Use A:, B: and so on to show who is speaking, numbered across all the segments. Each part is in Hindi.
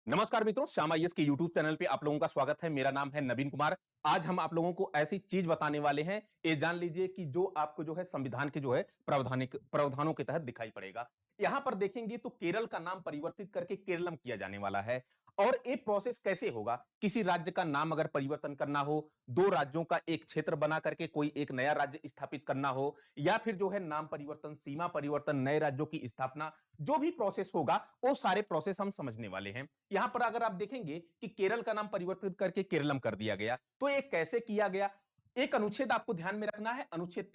A: नमस्कार मित्रों, श्याम आईएएस के यूट्यूब चैनल पे आप लोगों का स्वागत है। मेरा नाम है नवीन कुमार। आज हम आप लोगों को ऐसी चीज बताने वाले हैं, ये जान लीजिए कि जो आपको जो है संविधान के जो है प्रावधानों के तहत दिखाई पड़ेगा। यहां पर देखेंगे तो केरल का नाम परिवर्तित करके केरलम किया जाने वाला है। और ये प्रोसेस कैसे होगा? किसी राज्य का नाम अगर परिवर्तन करना हो, दो राज्यों का एक क्षेत्र बना करके कोई एक नया राज्य स्थापित करना हो, या फिर जो है नाम परिवर्तन, सीमा परिवर्तन, नए राज्यों की स्थापना, जो भी प्रोसेस होगा वो सारे प्रोसेस हम समझने वाले हैं। यहां पर अगर आप देखेंगे कि केरल का नाम परिवर्तित करके केरलम कर दिया गया, तो ये कैसे किया गया? एक अनुच्छेद आपको ध्यान में रखना है, अनुच्छेद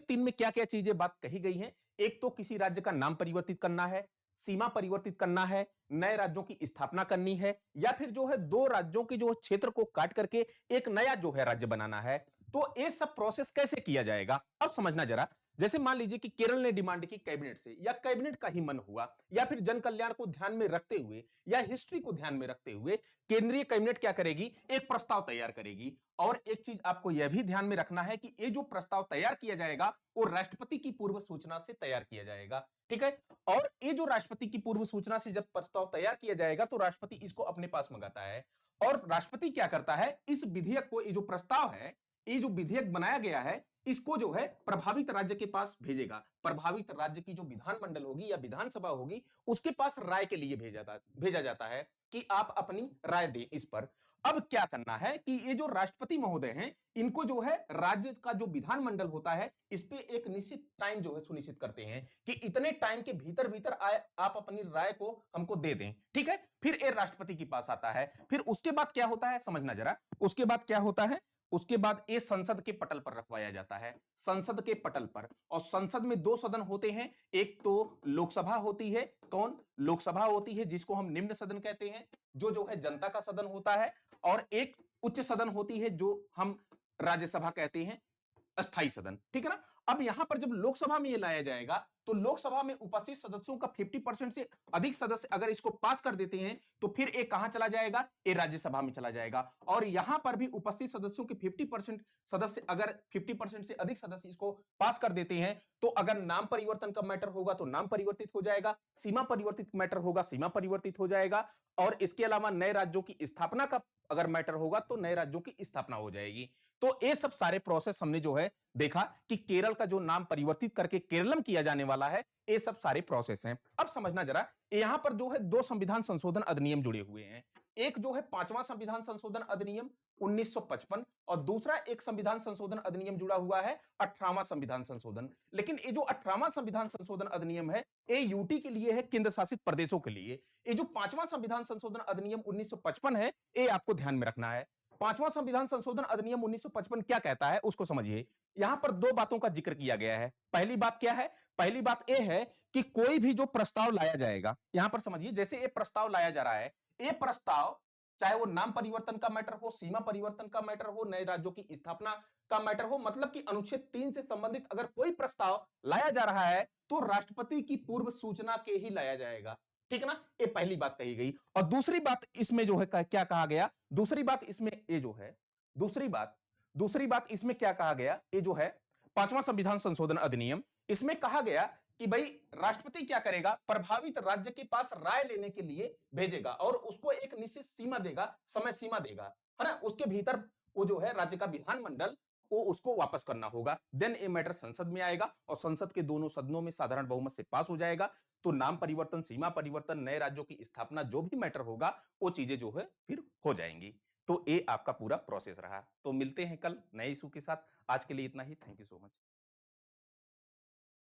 A: 3 में क्या क्या चीजें बात कही गई हैं। एक तो किसी राज्य का नाम परिवर्तित करना है, सीमा परिवर्तित करना है, नए राज्यों की स्थापना करनी है, या फिर जो है दो राज्यों के जो क्षेत्र को काट करके एक नया जो है राज्य बनाना है। तो ये सब प्रोसेस कैसे किया जाएगा अब समझना जरा। जैसे मान लीजिए कि केरल ने डिमांड की कैबिनेट से, या कैबिनेट का ही मन हुआ, या फिर जन कल्याण को ध्यान में रखते हुए या हिस्ट्री को ध्यान में रखते हुए केंद्रीय कैबिनेट क्या करेगी? एक प्रस्ताव तैयार करेगी। और एक चीज आपको यह भी ध्यान में रखना है कि ये जो प्रस्ताव तैयार किया जाएगा वो राष्ट्रपति की पूर्व सूचना से तैयार किया जाएगा। ठीक है। और ये जो राष्ट्रपति की पूर्व सूचना से जब प्रस्ताव तैयार किया जाएगा तो राष्ट्रपति इसको अपने पास मंगाता है। और राष्ट्रपति क्या करता है? इस विधेयक को, ये जो प्रस्ताव है, ये जो विधेयक बनाया गया है, इसको जो है प्रभावित राज्य के पास भेजेगा। प्रभावित राज्य की जो विधानमंडल होगी या विधानसभा होगी उसके पास राय के लिए भेजा जाता है कि आप अपनी राय दें इस पर। अब क्या करना है कि ये जो राष्ट्रपति महोदय हैं, इनको जो है राज्य का जो विधानमंडल होता है इस पे एक निश्चित टाइम जो है सुनिश्चित करते हैं कि इतने टाइम के भीतर भीतर आए आप अपनी राय को हमको दे दें। ठीक है। फिर ये राष्ट्रपति के पास आता है। फिर उसके बाद क्या होता है समझना जरा। उसके बाद क्या होता है? उसके बाद ये संसद के पटल पर रखवाया जाता है, संसद के पटल पर। और संसद में दो सदन होते हैं, एक तो लोकसभा होती है। कौन? लोकसभा होती है जिसको हम निम्न सदन कहते हैं, जो है जनता का सदन होता है। और एक उच्च सदन होती है जो हम राज्यसभा कहते हैं, अस्थाई सदन। ठीक है ना। अब यहां पर जब लोकसभा में ये लाया जाएगा तो लोकसभा में उपस्थित सदस्यों का 50% से अधिक सदस्य अगर इसको पास कर देते हैं तो फिर ये कहां चला जाएगा? ये राज्यसभा में चला जाएगा। और यहां पर भी उपस्थित सदस्यों के 50% सदस्य, अगर 50% से अधिक सदस्य इसको पास कर देते हैं तो अगर नाम परिवर्तन का मैटर होगा तो नाम परिवर्तित हो जाएगा, सीमा परिवर्तित मैटर होगा, सीमा परिवर्तित हो जाएगा। और इसके अलावा नए राज्यों की स्थापना का अगर मैटर होगा तो नए राज्यों की स्थापना हो जाएगी। तो ये सब सारे प्रोसेस हमने जो है देखा कि केरल का जो नाम परिवर्तित करके केरलम किया जाने वाला है, ये सब सारे प्रोसेस हैं। अब समझना जरा, यहां पर जो है दो संविधान संशोधन अधिनियम जुड़े हुए हैं। एक जो है पांचवां संविधान संशोधन अधिनियम 1955, और दूसरा एक संविधान संशोधन अधिनियम जुड़ा हुआ है 18वां संविधान संशोधन। लेकिन ये जो 18वां संविधान संशोधन अधिनियम है ये यूटी के लिए है, केंद्र शासित प्रदेशों के लिए। ये जो पांचवां संविधान संशोधन अधिनियम 1955 है, ये आपको ध्यान में रखना है। पांचवां संविधान संशोधन अधिनियम 1955 क्या कहता है उसको समझिए। यहां पर दो बातों का जिक्र किया गया है। पहली बात क्या है? पहली बात यह है कि कोई भी जो प्रस्ताव लाया जाएगा, यहां पर समझिए, जैसे ये प्रस्ताव लाया जा रहा है, ये प्रस्ताव चाहे वो नाम परिवर्तन का मैटर हो, सीमा परिवर्तन का मैटर हो, नए राज्यों की स्थापना का मैटर हो, मतलब कि अनुच्छेद 3 से संबंधित अगर कोई प्रस्ताव लाया जा रहा है तो राष्ट्रपति की पूर्व सूचना के ही लाया जाएगा। ठीक है ना। ये पहली बात कही गई। और दूसरी बात इसमें जो है क्या कहा गया? दूसरी बात इसमें ये जो है, दूसरी बात इसमें क्या कहा गया? ये जो है पांचवां संविधान संशोधन अधिनियम, इसमें कहा गया कि भाई राष्ट्रपति क्या करेगा? प्रभावित राज्य के पास राय लेने के लिए भेजेगा और उसको एक निश्चित सीमा देगा, समय सीमा देगा, है ना। उसके भीतर वो जो है राज्य का विधानमंडल वो उसको वापस करना होगा। देन ये मैटर संसद में आएगा और संसद के दोनों सदनों में साधारण बहुमत से पास हो जाएगा। तो नाम परिवर्तन, सीमा परिवर्तन, नए राज्यों की स्थापना, जो भी मैटर होगा वो चीजें जो है फिर हो जाएंगी। तो ये आपका पूरा प्रोसेस रहा। तो मिलते हैं कल नए इशू के साथ। आज के लिए इतना ही। Thank you so much.